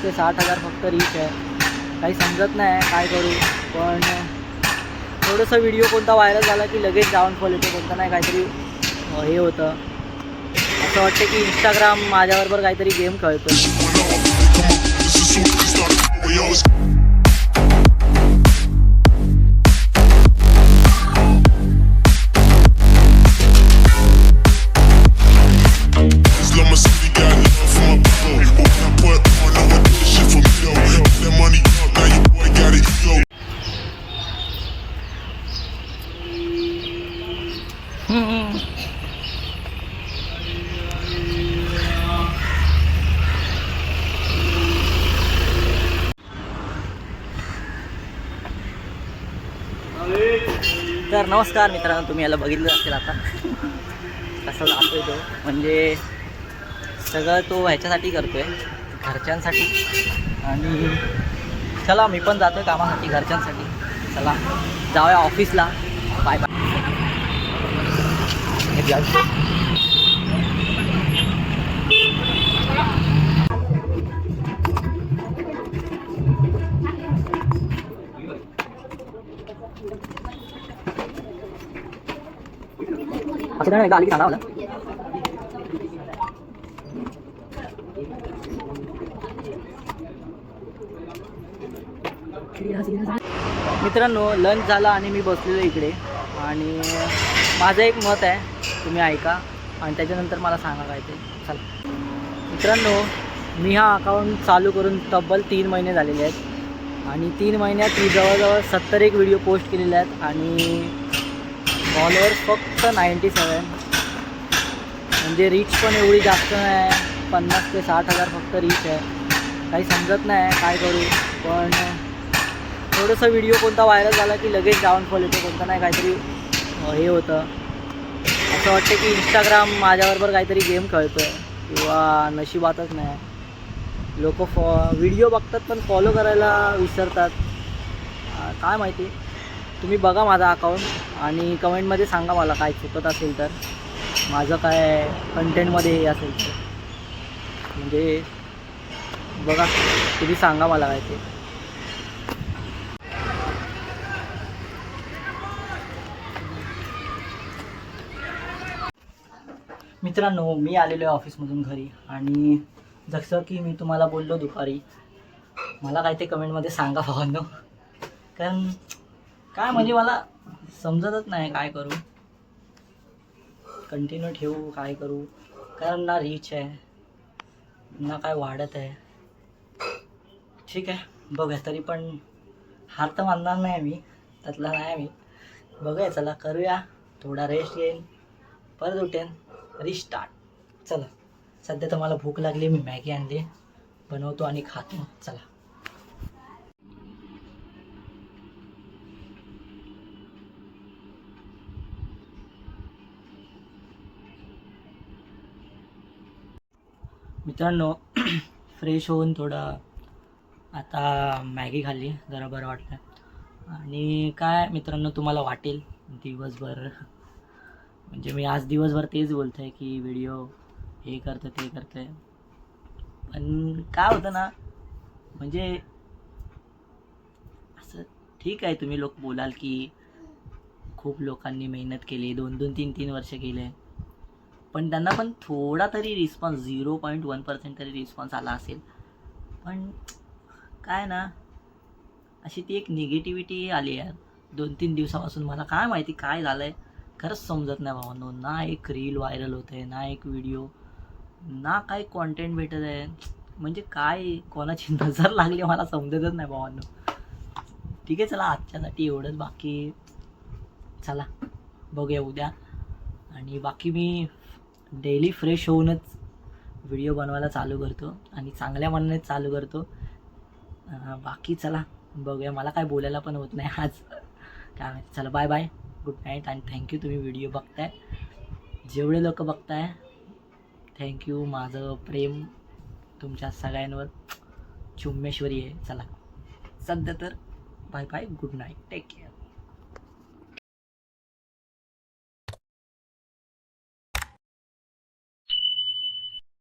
ते 60,000 फक्त रीच आहे. काही समजत नाही काय करू, पण थोडंसं व्हिडिओ कोणता व्हायरल झाला की लगेच डाऊनफॉल येतो, कोणता नाही काहीतरी हे होतं. असं वाटतं की इंस्टाग्राम माझ्याबरोबर काहीतरी गेम खेळतो. तर नमस्कार मित्रांनो, तुम्ही याला बघितलं असेल आता कसं जातोय तो, म्हणजे सगळं तो ह्याच्यासाठी करतोय, घरच्यांसाठी. आणि चला मी पण जातोय कामासाठी, घरच्यांसाठी. चला जाऊया ऑफिसला. Bye bye. एकदा आली की सांगा मला. मित्रांनो, लंच झाला आणि मी बसलेलो इकडे, आणि माझं एक मत आहे, तुम्ही ऐका आणि त्याच्यानंतर मला सांगा काय ते. चला मित्रांनो, मी हा अकाउंट चालू करून तब्बल 3 महिने झालेले आहेत, आणि 3 महिन्यात मी जवळजवळ 71 व्हिडिओ पोस्ट केलेले आहेत, आणि फॉलोअर्स फक्त 97. म्हणजे रीच पण एवढी जास्त नाही, 50 ते 60,000 फक्त रीच आहे. काही समजत नाही काय करू, पण थोडंसं व्हिडिओ कोणता व्हायरल झाला की लगेच डाऊनफॉल येतो, कोणता नाही काहीतरी हे होतं. असं वाटतं की इंस्टाग्राम माझ्याबरोबर काहीतरी गेम खेळतो आहे, किंवा नशिबातच नाही. लोक व्हिडिओ बघतात पण फॉलो करायला विसरतात, काय माहिती. तुम्ही बघा माझा अकाउंट आणि कमेंटमध्ये सांगा मला काय चुकत असेल तर, माझं काय कंटेंटमध्ये हे असेल तर. म्हणजे बघा, तुम्ही सांगा मला काय ते. मित्रांनो, मी आलेलो आहे ऑफिसमधून घरी, आणि जसं की मी तुम्हाला बोललो दुपारी, मला काय ते कमेंटमध्ये सांगा भावांनो. कारण काय म्हणजे मला समजतच नाही काय करू, कंटिन्यू ठेवू काय करू. कारण ना रीच आहे ना काय वाढत आहे. ठीक आहे, बघूया. तरी पण हार तर मानणार नाही मी, त्यातला नाही मी. बघूया, चला करूया. थोडा रेस्ट घेईन, परत उठेन, रिस्टार्ट. चला, सध्या तर मला भूक लागली, मी मॅगी आणली, बनवतो आणि खातो. चला. मित्रांनो, फ्रेश होऊन थोडं आता मॅगी खाल्ली, जरा बरं वाटलं. आणि काय मित्रांनो, तुम्हाला वाटेल दिवसभर, म्हणजे मी आज दिवसभर तेच बोलतो आहे की व्हिडिओ हे करतं ते करतं आहे. पण काय होतं ना, म्हणजे असं ठीक आहे, तुम्ही लोक बोलाल की खूप लोकांनी मेहनत केली, 2-2, 3-3 वर्ष केले, पण त्यांना पण थोडा तरी रिस्पॉन्स, 0.1% तरी रिस्पॉन्स आला असेल. पण काय ना, अशी ती एक निगेटिव्हिटी आली आहे 2-3 दिवसापासून. मला काय माहिती काय झालं आहे, खरंच समजत नाही भावांनो. ना एक रील व्हायरल होत आहे, ना एक व्हिडिओ, ना काय कॉन्टेंट भेटत आहे. म्हणजे काय, कोणाची नजर लागली मला समजतच नाही भावांनो. ठीक आहे, चला आजच्यासाठी एवढंच. बाकी चला बघूया उद्या. आणि बाकी मी डेली फ्रेश होऊनच व्हिडिओ बनवायला चालू करतो, आणि चांगल्या मनानेच चालू करतो. बाकी चला बघूया. मला काय बोलायला पण होत नाही आज, काय माहिती. चला बाय बाय, गुड नाईट, आणि थँक्यू तुम्ही व्हिडिओ बघताय. जेवढे लोक बघताय थँक्यू. माझं प्रेम तुमच्या सगळ्यांवर चुम्मेश्वरी आहे. चला सध्या तर bye bye, good night, take care.